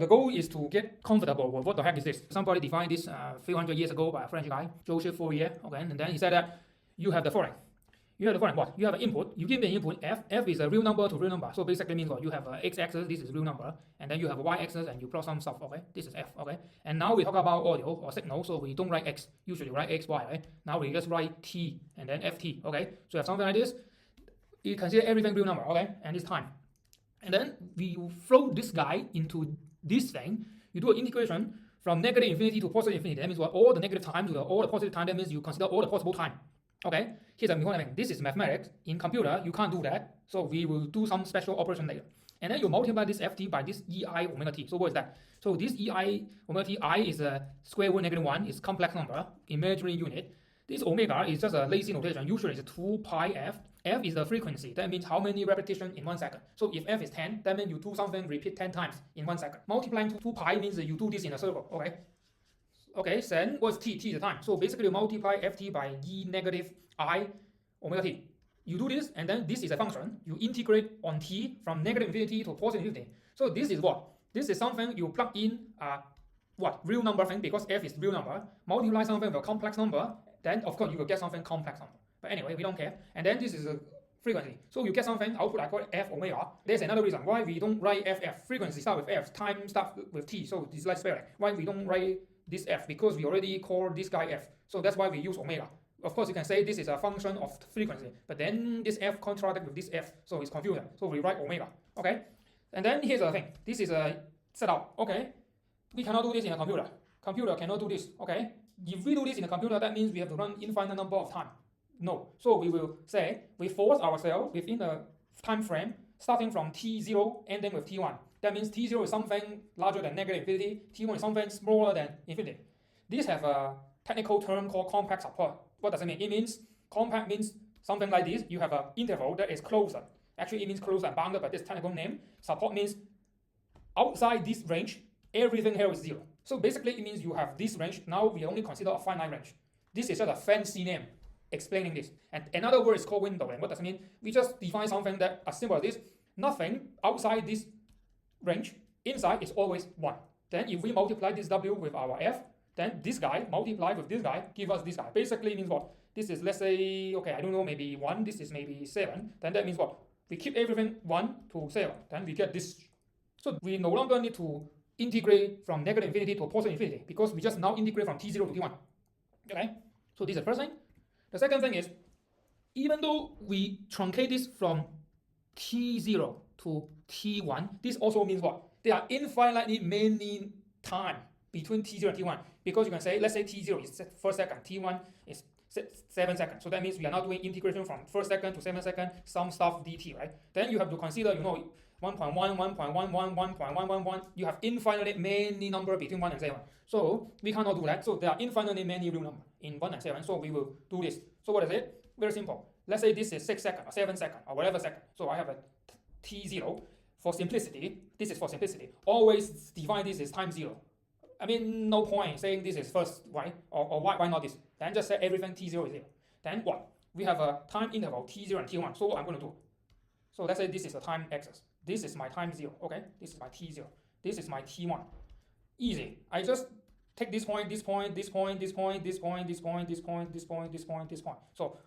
The goal is to get comfortable with what the heck is this. Somebody defined this a few hundred years ago by a French guy, Fourier. Okay, and then he said that you have the following. You have the following what? You have an input. You give me an input f. F is a real number to real number. So basically means what? You have a x-axis. This is real number, and then you have a y-axis, and you plot some stuff. Okay, this is f. Okay, and now we talk about audio or signal. So we don't write x. Usually write x, y. Right? Now we just write t and then ft. Okay, so you have something like this. You consider everything real number. Okay, and it's time. And then we float this guy into this thing. You do an integration from negative infinity to positive infinity. That means what? All the negative time to all the positive time. That means you consider all the possible time. Okay, here's a important thing. This is mathematics. In computer, you can't do that. So we will do some special operation later. And then you multiply this ft by this ei omega t. So what is that? So this ei omega t, I is a square root -1. It's complex number, imaginary unit. This omega is just a lazy notation. Usually it's 2 pi f. F is the frequency. That means how many repetitions in 1 second. So if f is 10, that means you do something repeat 10 times in 1 second. Multiplying to 2 pi means that you do this in a circle. Okay. Okay, then what's t? T is the time. So basically you multiply ft by e negative I omega t. You do this, and then this is a function. You integrate on t from negative infinity to positive infinity. So this is what? This is something you plug in what? Real number thing, because f is real number. Multiply something with a complex number, then of course you will get something complex number. But anyway, we don't care. And then this is a frequency. So you get something, output I call it f omega. There's another reason why we don't write ff. Frequency start with f, time start with t. So this is like spelling. Why we don't write this f? Because we already call this guy f. So that's why we use omega. Of course, you can say this is a function of frequency, but then this f contradicts with this f, so it's confusing. So we write omega. Okay? And then here's the thing. This is a setup. Okay? We cannot do this in a computer. Computer cannot do this. Okay? If we do this in a computer, that means we have to run infinite number of time. No. So we will say we force ourselves within a time frame starting from t0 ending with t1. That means t0 is something larger than negative infinity, t1 is something smaller than infinity. These have a technical term called compact support. What does it mean? It means compact means something like this. You have an interval that is closer. Actually, it means closer and bounded by this technical name. Support means outside this range, everything here is 0. So basically, it means you have this range. Now we only consider a finite range. This is just a fancy name explaining this. And another word is called window. And what does it mean? We just define something that as simple as this. Nothing outside this range, inside is always 1. Then if we multiply this w with our f, then this guy multiplied with this guy give us this guy. Basically means what? This is, let's say, okay, I don't know, maybe 1, this is maybe 7. Then that means what? We keep everything 1 to 7. Then we get this. So we no longer need to integrate from negative infinity to positive infinity, because we just now integrate from t0 to t1. Okay? So this is the first thing. The second thing is, even though we truncate this from t0 to t1, this also means what? There are infinitely many time between t0 and t1, because you can say, let's say t0 is first second, t1 is 7 seconds. So that means we are now doing integration from first second to 7 second, some stuff dt, right? Then you have to consider, 1.1, 1.11, 1.111. You have infinitely many number between 1 and 7. So we cannot do that. So there are infinitely many real number in 1 and 7. So we will do this. So what is it? Very simple. Let's say this is 6 seconds or 7 seconds or whatever second. So I have a t0. For simplicity, this is for simplicity. Always define this as time 0. I mean, no point saying this is first, right? Or why not this? Then just say everything t0 is 0. Then what? We have a time interval t0 and t1. So what I'm going to do? So let's say this is the time axis. This is my time 0. Okay? This is my t0. This is my t1. Easy. I just take this point, this point, this point, this point, this point, this point, this point, this point, this point, this point. So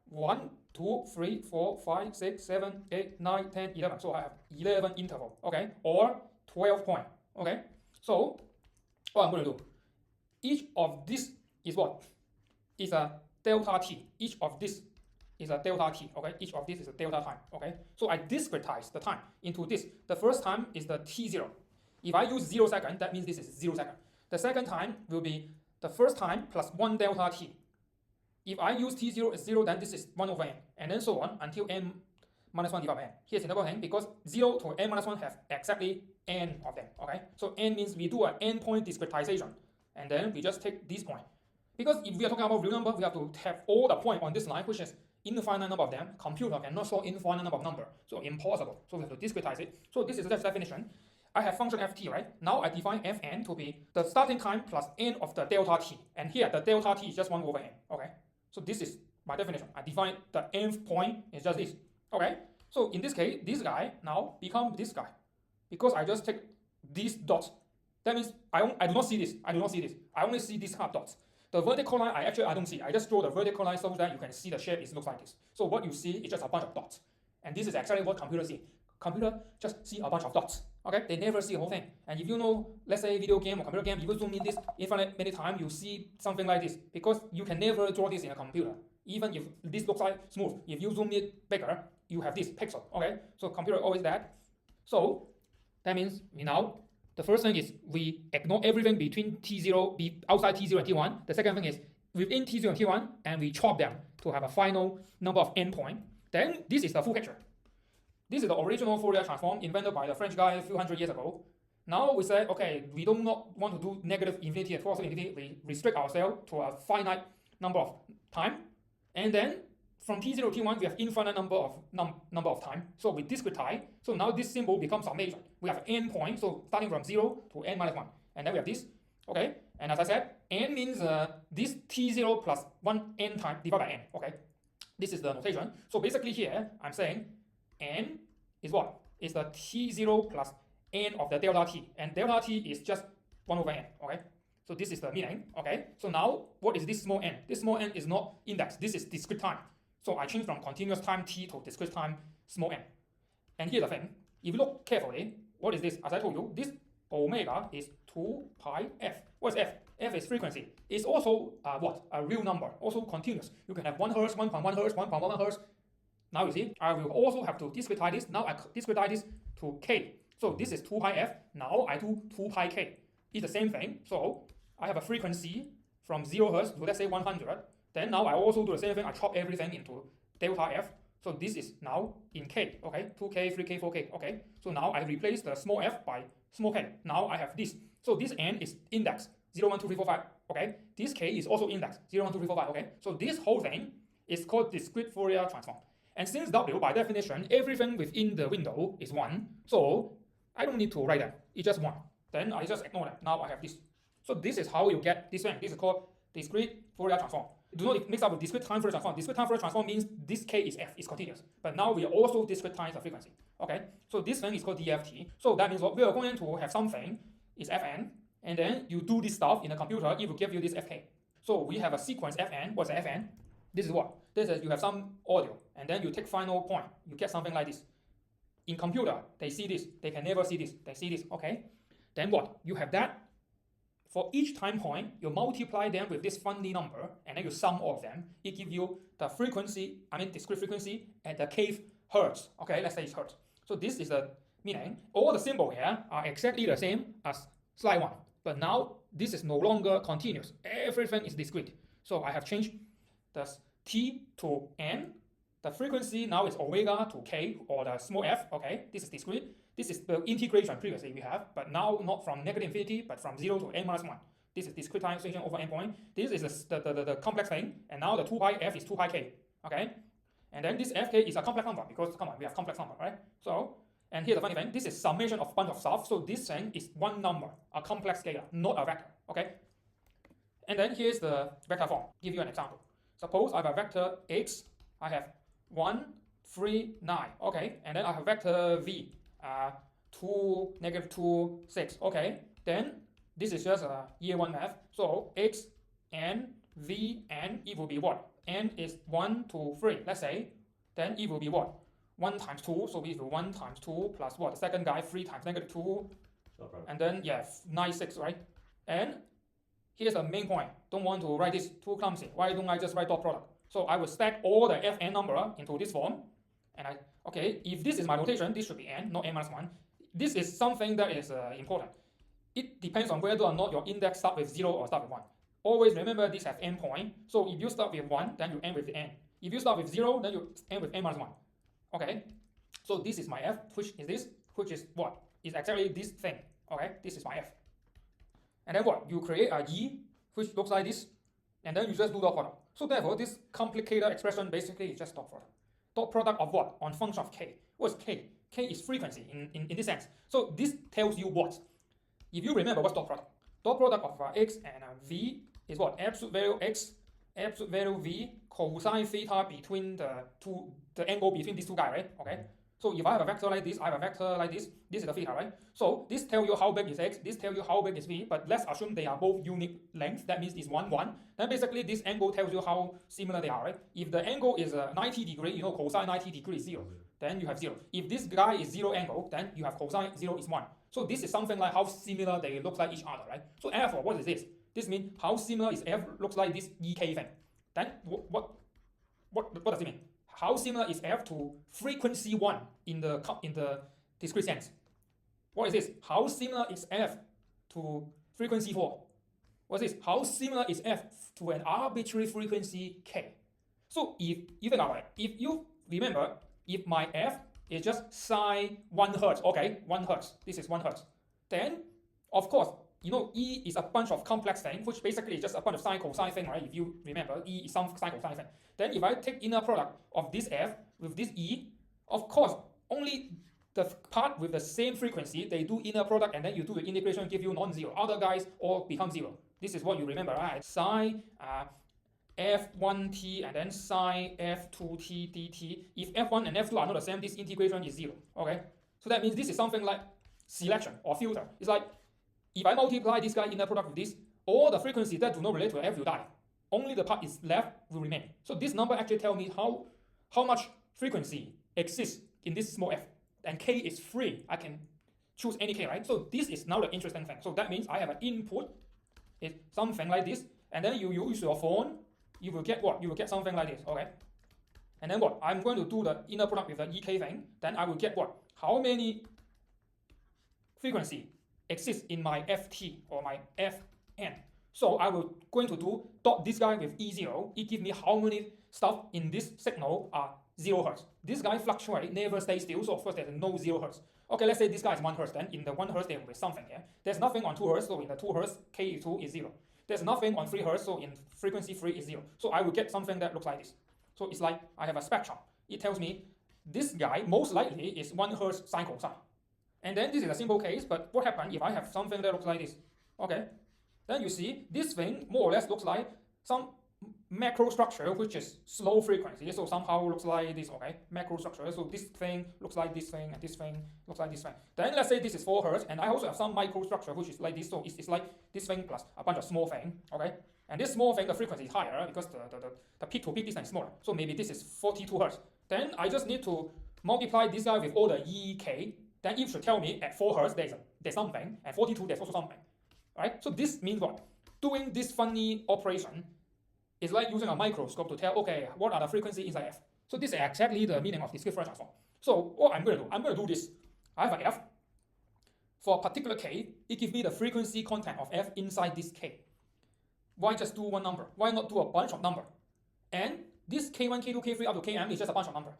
1, 2, 3, 4, 5, 6, 7, 8, 9, 10, 11. So I have 11 interval. Okay? Or 12 point. Okay? So what I'm going to do, each of this is what? Is a delta t. Each of this is a delta t. Okay? Each of this is a delta time. Okay? So I discretize the time into this. The first time is the t0. If I use 0 second, that means this is 0 second. The second time will be the first time plus 1 delta t. If I use t0 as 0, then this is 1 over n. And then so on until n minus 1 divided by n. Here's another thing, because 0 to n minus 1 have exactly n of them. Okay? So n means we do an n point discretization. And then we just take this point. Because if we are talking about real number, we have to have all the point on this line, which is infinite number of them. Computer cannot store infinite number of number. So impossible. So we have to discretize it. So this is the definition. I have function ft, right? Now I define fn to be the starting time plus n of the delta t. And here the delta t is just 1 over n. Okay? So this is my definition. I define the nth point is just this. Okay? So in this case, this guy now become this guy. Because I just take these dots That means I do not see this. I do not see this. I only see these hard dots. The vertical line, I don't see. I just draw the vertical line so that you can see the shape. It looks like this. So what you see is just a bunch of dots. And this is exactly what computer see. Computer just see a bunch of dots. Okay, they never see the whole thing. And if you know, let's say video game or computer game, if you zoom in this infinite many times, you see something like this. Because you can never draw this in a computer. Even if this looks like smooth, if you zoom it bigger, you have this pixel. Okay, so computer always that. So that means we now, the first thing is we ignore everything between T0, outside T0 and T1. The second thing is within T0 and T1, and we chop them to have a final number of endpoint. Then this is the full picture. This is the original Fourier transform invented by the French guy a few hundred years ago. Now we say, okay, we do not want to do negative infinity and positive infinity. We restrict ourselves to a finite number of time. And then from T0 to T1, we have infinite number of time. So we discretize. So now this symbol becomes summation. We have n point, so starting from 0 to n minus 1. And then we have this. Okay, and as I said, n means this T0 plus 1 n time divided by n. Okay, this is the notation. So basically here, I'm saying n is what? Is the T0 plus n of the delta t. And delta t is just 1 over n. Okay, so this is the meaning. Okay, so now what is this small n? This small n is not index. This is discrete time. So I change from continuous time t to discrete time small n. And here's the thing. If you look carefully, what is this? As I told you, this omega is 2 pi f. What is f? F is frequency. It's also what? A real number, also continuous. You can have 1 Hz, 1.1 Hz, 1.1 Hz. Now you see, I will also have to discretize this. Now I discretize this to k. So this is 2 pi f. Now I do 2 pi k. It's the same thing. So I have a frequency from 0 Hz to let's say 100. Then now I also do the same thing. I chop everything into delta f. So this is now in k. Okay, 2k, 3k, 4k. Okay. So now I replace the small f by small k. Now I have this. So this n is index 0, 1, 2, 3, 4, 5. Okay. This k is also index 0, 1, 2, 3, 4, 5. Okay. So this whole thing is called discrete Fourier transform. And since W, by definition, everything within the window is 1, so I don't need to write that. It's just 1. Then I just ignore that. Now I have this. So this is how you get this thing. This is called discrete Fourier transform. Do not mix up with discrete time Fourier transform. Discrete time Fourier transform means this k is f, is continuous. But now we also discretize the frequency. Okay? So this thing is called DFT. So that means what we are going to have something is fn, and then you do this stuff in a computer, it will give you this fk. So we have a sequence fn. What's fn? This is what? This is you have some audio, and then you take final point. You get something like this. In computer, they see this. They can never see this. They see this. Okay? Then what? You have that. For each time point, you multiply them with this funny number, and then you sum all of them. It gives you the frequency, discrete frequency at the kth hertz. Okay, let's say it's hertz. So this is the meaning. All the symbols here are exactly the same as slide 1. But now, this is no longer continuous. Everything is discrete. So I have changed the t to n. The frequency now is omega to k, or the small f. Okay, this is discrete. This is the integration previously we have, but now not from negative infinity, but from 0 to n minus 1. This is discretization over n point. This is the complex thing, and now the 2 pi f is 2 pi k. Okay? And then this fk is a complex number, because come on, we have complex number, right? So, and here's the funny thing, this is summation of bunch of stuff, so this thing is one number, a complex scalar, not a vector. Okay? And then here's the vector form. Give you an example. Suppose I have a vector x, I have 1, 3, 9. Okay, and then I have vector v. 2, negative 2, 6. Okay, then this is just a year 1 math. So x, n, v, n, it will be what? N is 1, 2, 3, let's say. Then it will be what? 1 times 2, so we do 1 times 2 plus what? The second guy, 3 times negative 2. And then, yeah, 9, 6, right? And here's the main point. Don't want to write this too clumsy. Why don't I just write dot product? So I will stack all the fn number into this form. And okay, if this is my notation, this should be n, not n minus 1. This is something that is important. It depends on whether or not your index start with 0 or start with 1. Always remember this has n point. So if you start with 1, then you end with the n. If you start with 0, then you end with n minus 1. Okay? So this is my f, which is this, which is what? Is exactly this thing. Okay? This is my f. And then what? You create a e, which looks like this, and then you just do dot product. So therefore, this complicated expression basically is just dot product. Dot product of what? On function of k. What is k? K is frequency in this sense. So this tells you what? If you remember what's dot product. Dot product of x and v is what? Absolute value x, absolute value v, cosine theta between the angle between these two guys, right? Okay. So if I have a vector like this, I have a vector like this is the theta, right? So this tells you how big is x, this tells you how big is v, but let's assume they are both unique length, that means it's 1, 1. Then basically this angle tells you how similar they are, right? If the angle is 90 degree, you know cosine 90 degree is 0, then you have 0. If this guy is 0 angle, then you have cosine 0 is 1. So this is something like how similar they look like each other, right? So therefore, what is this? This means how similar is f looks like this ek thing. Then what does it mean? How similar is f to frequency 1 in the discrete sense? What is this? How similar is f to frequency 4? What is this? How similar is f to an arbitrary frequency k? So if you think about it, if you remember, if my f is just sine 1 hertz, okay, 1 hertz, this is 1 hertz, then of course, you know, E is a bunch of complex things, which basically is just a bunch of sine cosine thing, right? If you remember, E is some sine cosine thing. Then if I take inner product of this F with this E, of course, only the part with the same frequency, they do inner product and then you do the integration, give you non-zero. Other guys all become 0. This is what you remember, right? Sine f1t and then sine f2t dt. If f1 and f2 are not the same, this integration is 0, okay? So that means this is something like selection or filter. It's like, if I multiply this guy inner product with this, all the frequencies that do not relate to f will die. Only the part is left will remain. So this number actually tells me how much frequency exists in this small f. And k is free. I can choose any k, right? So this is now the interesting thing. So that means I have an input, is something like this, and then you use your phone, you will get what? You will get something like this, okay? And then what? I'm going to do the inner product with the ek thing, then I will get what? How many frequency exists in my ft or my fn. So I will going to do dot this guy with E0. It gives me how many stuff in this signal are 0 hertz. This guy fluctuates, never stays still, so of course there's no 0 hertz. Okay, let's say this guy is 1 hertz, then in the 1 hertz there will be something here. There's nothing on 2 hertz, so in the 2 hertz, K2 is 0. There's nothing on 3 hertz, so in frequency 3 is 0. So I will get something that looks like this. So it's like I have a spectrum. It tells me this guy most likely is 1 hertz sine cosine. And then this is a simple case, but what happens if I have something that looks like this? Okay, then you see this thing more or less looks like some macro structure which is slow frequency, so somehow looks like this, okay? Macro structure, so this thing looks like this thing, and this thing looks like this thing. Then let's say this is 4 hertz, and I also have some micro structure which is like this, so it's like this thing plus a bunch of small thing, okay? And this small thing, the frequency is higher because the peak to peak distance is smaller, so maybe this is 42 hertz. Then I just need to multiply this guy with all the EK. Then it should tell me at 4 hertz there's something, and 42 there's also something, right? So this means what? Doing this funny operation is like using a microscope to tell, okay, what are the frequencies inside f? So this is exactly the meaning of discrete Fourier transform. So what I'm going to do, I'm going to do this. I have an f. For a particular k, it gives me the frequency content of f inside this k. Why just do one number? Why not do a bunch of numbers? And this k1, k2, k3 up to km is just a bunch of numbers.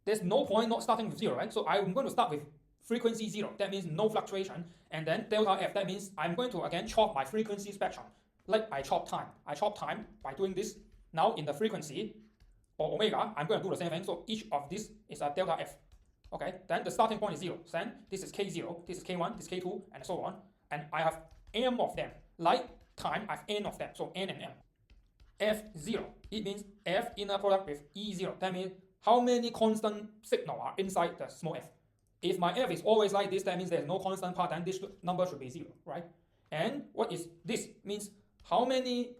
There's no point not starting with 0, right? So I'm going to start with frequency 0. That means no fluctuation. And then delta f, that means I'm going to again chop my frequency spectrum. Like I chop time. I chop time by doing this. Now in the frequency or omega, I'm going to do the same thing. So each of this is a delta f. Okay, then the starting point is 0. Then this is k0, this is k1, this is k2, and so on. And I have m of them. Like time, I have n of them. So n and m. f0, it means f inner product with E0. That means how many constant signal are inside the small f. If my f is always like this, that means there's no constant part, then this number should be 0, right? And what is this? Means how many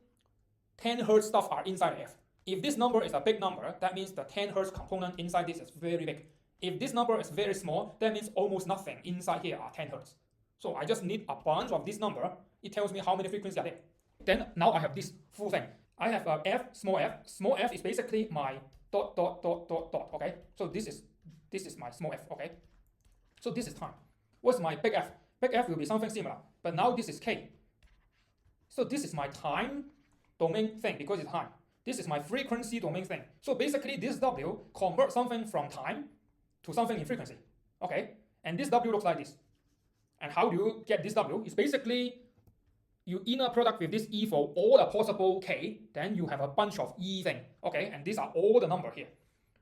10 hertz stuff are inside f. If this number is a big number, that means the 10 hertz component inside this is very big. If this number is very small, that means almost nothing inside here are 10 hertz. So I just need a bunch of this number. It tells me how many frequencies are there. Then now I have this full thing. I have a f, small f. Small f is basically my dot, okay? So this is my small f, okay? So this is time. What's my big F? Big F will be something similar, but now this is K. So this is my time domain thing because it's time. This is my frequency domain thing. So basically this W converts something from time to something in frequency, okay? And this W looks like this. And how do you get this W? It's basically you inner product with this E for all the possible K, then you have a bunch of E thing, okay? And these are all the number here.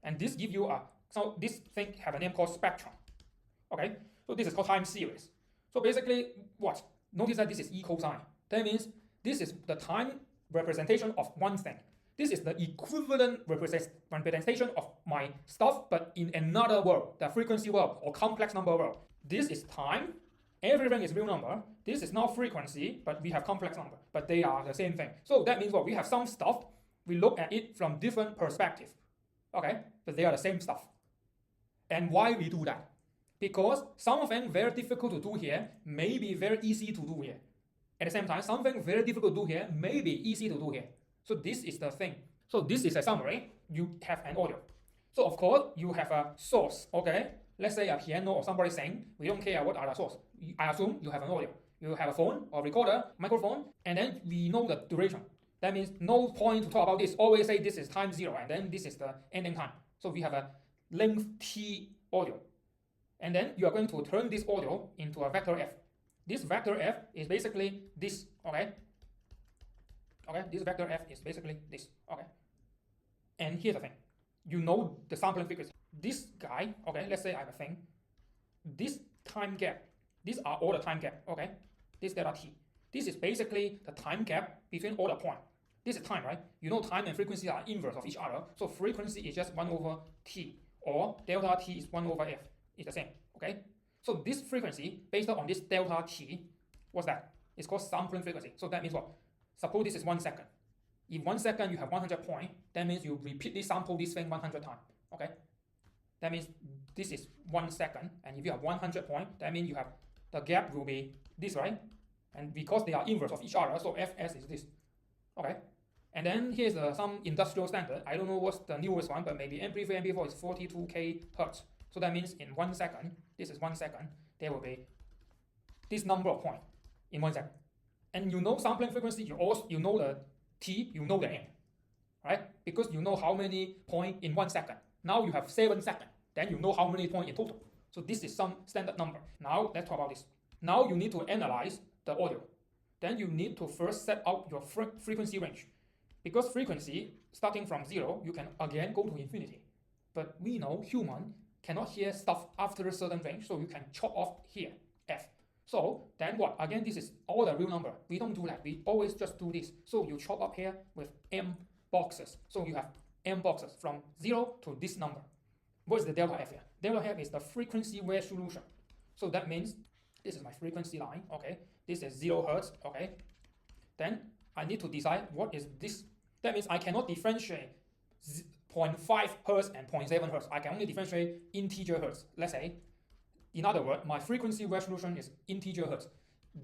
And this give you so this thing have a name called spectrum. Okay, so this is called time series. So basically, what? Notice that this is E cosine. That means this is the time representation of one thing. This is the equivalent representation of my stuff, but in another world, the frequency world or complex number world. This is time. Everything is real number. This is not frequency, but we have complex number. But they are the same thing. So that means what? We have some stuff. We look at it from different perspective. Okay? But they are the same stuff. And why we do that? Because something very difficult to do here may be very easy to do here. At the same time, something very difficult to do here may be easy to do here. So this is the thing. So this is a summary. You have an audio. So of course, you have a source. Okay? Let's say a piano or somebody sing. We don't care what are the source. I assume you have an audio. You have a phone or recorder, microphone, and then we know the duration. That means no point to talk about this. Always say this is time 0 and then this is the ending time. So we have a length t audio. And then you are going to turn this audio into a vector f. This vector f is basically this, okay? Okay, this vector f is basically this, okay? And here's the thing. You know the sampling frequency. This guy, okay, let's say I have a thing. This time gap, these are all the time gap, okay? This delta t. This is basically the time gap between all the points. This is time, right? You know time and frequency are inverse of each other. So frequency is just 1 over t, or delta t is 1 over f. It's the same, okay? So this frequency, based on this delta t, what's that? It's called sampling frequency. So that means what? Suppose this is 1 second. If 1 second you have 100 points, that means you repeatedly sample this thing 100 times, okay? That means this is 1 second, and if you have 100 points, that means you have the gap will be this, right? And because they are inverse of each other, so fs is this, okay? And then here's some industrial standard. I don't know what's the newest one, but maybe MP3, MP4 is 42k hertz. So that means in 1 second, this is 1 second, there will be this number of points in 1 second. And you know sampling frequency, you know the t, you know the n, right? Because you know how many points in 1 second. Now you have 7 seconds, then you know how many points in total. So this is some standard number. Now let's talk about this. Now you need to analyze the audio. Then you need to first set out your frequency range. Because frequency, starting from 0, you can again go to infinity. But we know human cannot hear stuff after a certain range, so you can chop off here, f. So then what? Again, this is all the real number. We don't do that. We always just do this. So you chop up here with m boxes. So you have m boxes from 0 to this number. What is the delta f here? Delta f is the frequency resolution. So that means this is my frequency line, okay? This is 0 hertz, okay? Then I need to decide what is this. That means I cannot differentiate 0.5 hertz and 0.7 hertz. I can only differentiate integer hertz. Let's say, in other words, my frequency resolution is integer hertz.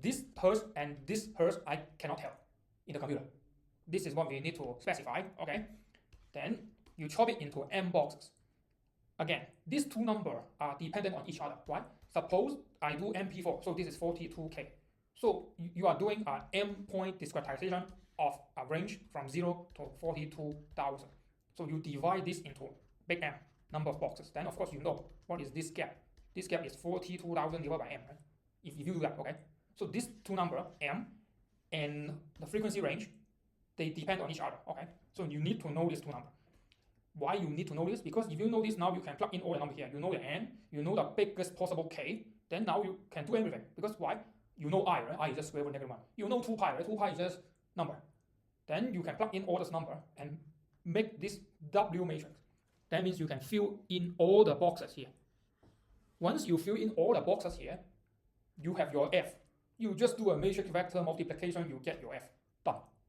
This hertz and this hertz I cannot tell in the computer. This is what we need to specify, okay? Then you chop it into m boxes. Again, these two numbers are dependent on each other, right? Suppose I do MP4, so this is 42k. So you are doing an m point discretization of a range from 0 to 42,000. So you divide this into big M, number of boxes. Then of course you know what is this gap. This gap is 42,000 divided by M, right? If you do that, okay? So these two numbers, M and the frequency range, they depend on each other, okay? So you need to know these two numbers. Why you need to know this? Because if you know this, now you can plug in all the numbers here. You know the N, you know the biggest possible K, then now you can do everything. Because why? You know I, right? I is just square root negative 1. You know 2 pi, right? 2 pi is just number. Then you can plug in all this number and make this W matrix. That means you can fill in all the boxes here. Once you fill in all the boxes here, you have your F. You just do a matrix vector multiplication, you get your F. Done.